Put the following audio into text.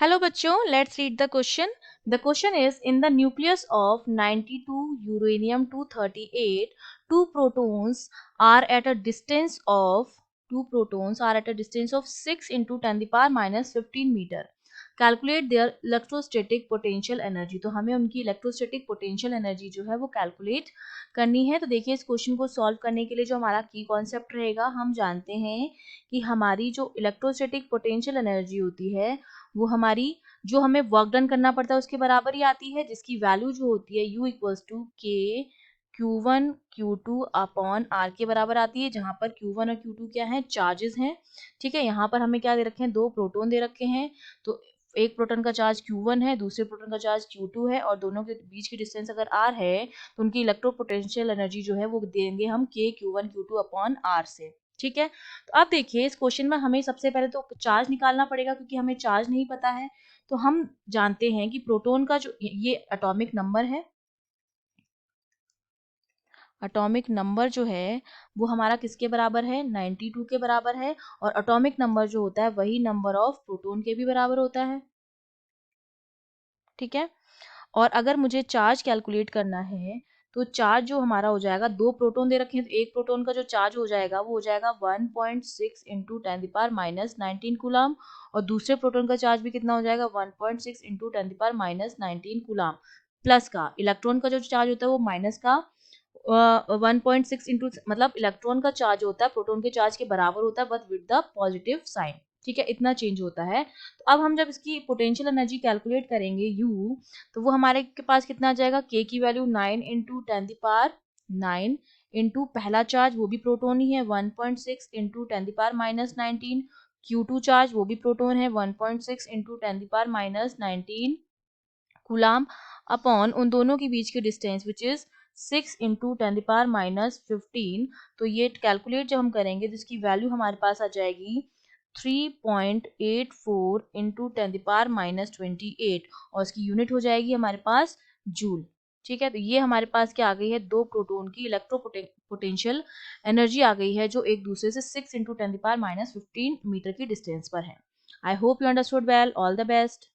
Hello बच्चों, let's read the question. The question is, in the nucleus of 92 uranium 238, two protons are at a distance of 6 into 10 the power minus 15 meter. Calculate their electrostatic potential energy. तो हमें उनकी electrostatic potential energy जो है वो calculate करनी है. तो देखिए इस क्वेश्चन को सॉल्व करने के लिए जो हमारा की कॉन्सेप्ट रहेगा, हम जानते हैं कि हमारी जो इलेक्ट्रोस्टैटिक पोटेंशियल एनर्जी होती है वो हमारी जो हमें वर्क डन करना पड़ता है उसके बराबर ही आती है, जिसकी वैल्यू जो होती है U इक्वल्स टू के Q1 Q2 अपॉन R के बराबर आती है, जहां पर Q1 और Q2 क्या है, चार्जेस हैं. ठीक है, यहाँ पर हमें क्या दे रखे हैं, दो प्रोटॉन दे रखे हैं. तो एक प्रोटॉन का चार्ज Q1 है, दूसरे प्रोटॉन का चार्ज Q2 है, और दोनों के बीच की डिस्टेंस अगर R है तो उनकी इलेक्ट्रोपोटेंशियल एनर्जी जो है वो देंगे हम K Q1 Q2 upon R से. ठीक है, तो अब देखिए इस क्वेश्चन में हमें सबसे पहले तो चार्ज निकालना पड़ेगा, क्योंकि हमें चार्ज नहीं पता है. तो हम जानते हैं कि प्रोटॉन का जो ये एटॉमिक नंबर है, एटॉमिक नंबर जो है वो हमारा किसके बराबर है, 92 के बराबर है. और एटॉमिक नंबर जो होता है वही नंबर ऑफ प्रोटॉन के भी बराबर होता है. ठीक है, और अगर मुझे चार्ज कैलकुलेट करना है तो चार्ज जो हमारा हो जाएगा, दो प्रोटॉन दे रखे हैं, तो एक प्रोटॉन का जो चार्ज हो जाएगा वो हो जाएगा 1.6 into 10 the power minus 19 coulomb. और दूसरे प्रोटॉन का चार्ज भी कितना हो जाएगा, 1.6 into 10 the power minus 19 coulomb. Plus का इलेक्ट्रॉन का जो चार्ज होता है वो माइनस का 1.6 इंटू, मतलब इलेक्ट्रॉन का चार्ज होता है प्रोटॉन के चार्ज के बराबर होता है, but with the positive sign. ठीक है, इतना चेंज होता है. तो अब हम जब इसकी पोटेंशियल एनर्जी कैलकुलेट करेंगे U, तो वो हमारे के पास कितना आ जाएगा, K की value 9 into 10 the power 9 into पहला चार्ज वो भी प्रोटोन ही है 1.6 into 10 the power minus 19. Q2 charge वो भी प्रोटोन है 1.6 into 10 the power minus 19 coulomb upon उन दोनों के बीच की distance which is 6 into 10 the power minus 15. तो ये कैलकुलेट जब हम करेंगे तो इसकी वैल्यू हमारे पास आ जाएगी 3.84 इंटू 10 द पावर माइनस 28, और इसकी यूनिट हो जाएगी हमारे पास जूल. ठीक है, तो ये हमारे पास क्या आ गई है, दो प्रोटॉन की इलेक्ट्रो पोटेंशियल एनर्जी आ गई है जो एक दूसरे से 6 into 10 the power minus 15 metre की डिस्टेंस पर है. I hope you understood well. All the best.